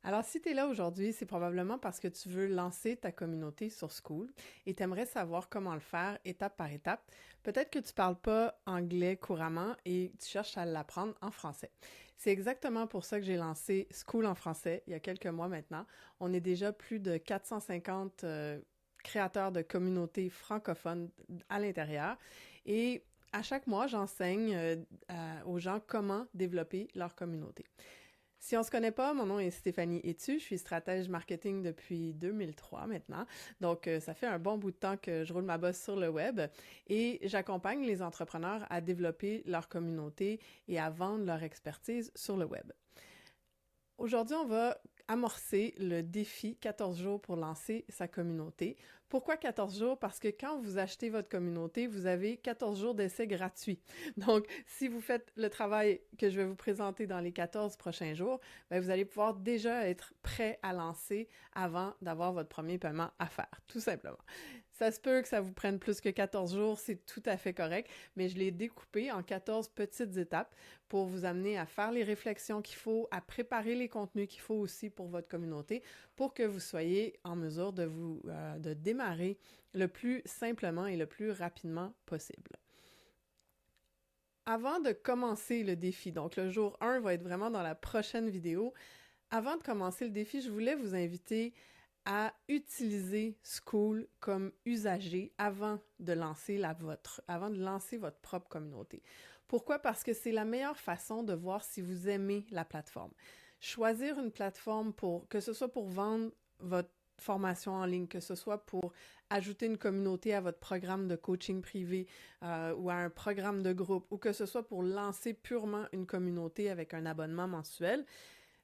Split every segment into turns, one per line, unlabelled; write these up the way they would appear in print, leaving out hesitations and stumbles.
Alors, si tu es là aujourd'hui, c'est probablement parce que tu veux lancer ta communauté sur School et tu aimerais savoir comment le faire étape par étape. Peut-être que tu parles pas anglais couramment et tu cherches à l'apprendre en français. C'est exactement pour ça que j'ai lancé School en français il y a quelques mois maintenant. On est déjà plus de 450 créateurs de communautés francophones à l'intérieur et à chaque mois, j'enseigne aux gens comment développer leur communauté. Si on se connaît pas, mon nom est Stéphanie Etu, je suis stratège marketing depuis 2003 maintenant. Donc, ça fait un bon bout de temps que je roule ma bosse sur le web et j'accompagne les entrepreneurs à développer leur communauté et à vendre leur expertise sur le web. Aujourd'hui, on va amorcer le défi 14 jours pour lancer sa communauté. Pourquoi 14 jours? Parce que quand vous achetez votre communauté, vous avez 14 jours d'essai gratuit. Donc, si vous faites le travail que je vais vous présenter dans les 14 prochains jours, ben, vous allez pouvoir déjà être prêt à lancer avant d'avoir votre premier paiement à faire, tout simplement. Ça se peut que ça vous prenne plus que 14 jours, c'est tout à fait correct, mais je l'ai découpé en 14 petites étapes pour vous amener à faire les réflexions qu'il faut, à préparer les contenus qu'il faut aussi pour votre communauté, pour que vous soyez en mesure de démarrer le plus simplement et le plus rapidement possible. Avant de commencer le défi, donc le jour 1 va être vraiment dans la prochaine vidéo, avant de commencer le défi, je voulais vous inviter à utiliser School comme usager avant de lancer votre propre communauté. Pourquoi? Parce que c'est la meilleure façon de voir si vous aimez la plateforme. Choisir une plateforme que ce soit pour vendre votre formation en ligne, que ce soit pour ajouter une communauté à votre programme de coaching privé ou à un programme de groupe, ou que ce soit pour lancer purement une communauté avec un abonnement mensuel,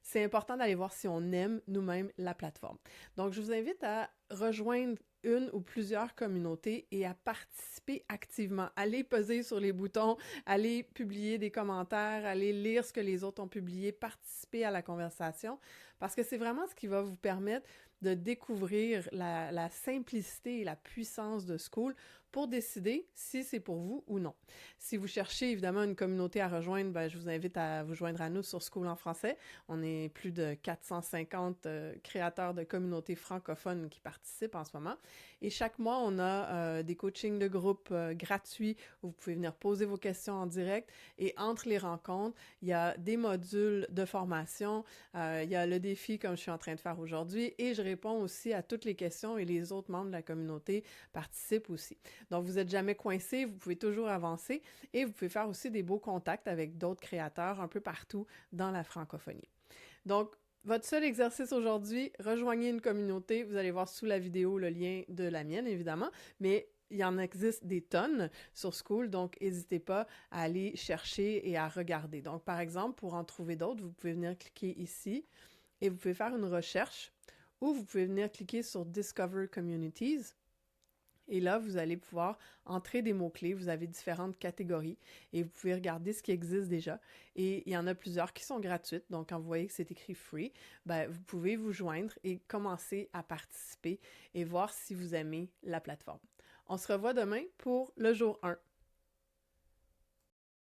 c'est important d'aller voir si on aime nous-mêmes la plateforme. Donc, je vous invite à rejoindre une ou plusieurs communautés et à participer activement. Allez peser sur les boutons, allez publier des commentaires, allez lire ce que les autres ont publié, participer à la conversation, parce que c'est vraiment ce qui va vous permettre de découvrir la simplicité et la puissance de School pour décider si c'est pour vous ou non. Si vous cherchez évidemment une communauté à rejoindre, ben, je vous invite à vous joindre à nous sur School en français. On est plus de 450 créateurs de communautés francophones qui participent en ce moment. Et chaque mois, on a des coachings de groupe gratuits où vous pouvez venir poser vos questions en direct. Et entre les rencontres, il y a des modules de formation, il y a le défi comme je suis en train de faire aujourd'hui et je réponds aussi à toutes les questions et les autres membres de la communauté participent aussi. Donc, vous n'êtes jamais coincé, vous pouvez toujours avancer et vous pouvez faire aussi des beaux contacts avec d'autres créateurs un peu partout dans la francophonie. Donc, votre seul exercice aujourd'hui, rejoignez une communauté. Vous allez voir sous la vidéo le lien de la mienne, évidemment, mais il y en existe des tonnes sur School, donc n'hésitez pas à aller chercher et à regarder. Donc, par exemple, pour en trouver d'autres, vous pouvez venir cliquer ici et vous pouvez faire une recherche ou vous pouvez venir cliquer sur Discover Communities. Et là, vous allez pouvoir entrer des mots-clés. Vous avez différentes catégories et vous pouvez regarder ce qui existe déjà. Et il y en a plusieurs qui sont gratuites. Donc, quand vous voyez que c'est écrit free, ben, vous pouvez vous joindre et commencer à participer et voir si vous aimez la plateforme. On se revoit demain pour le jour 1.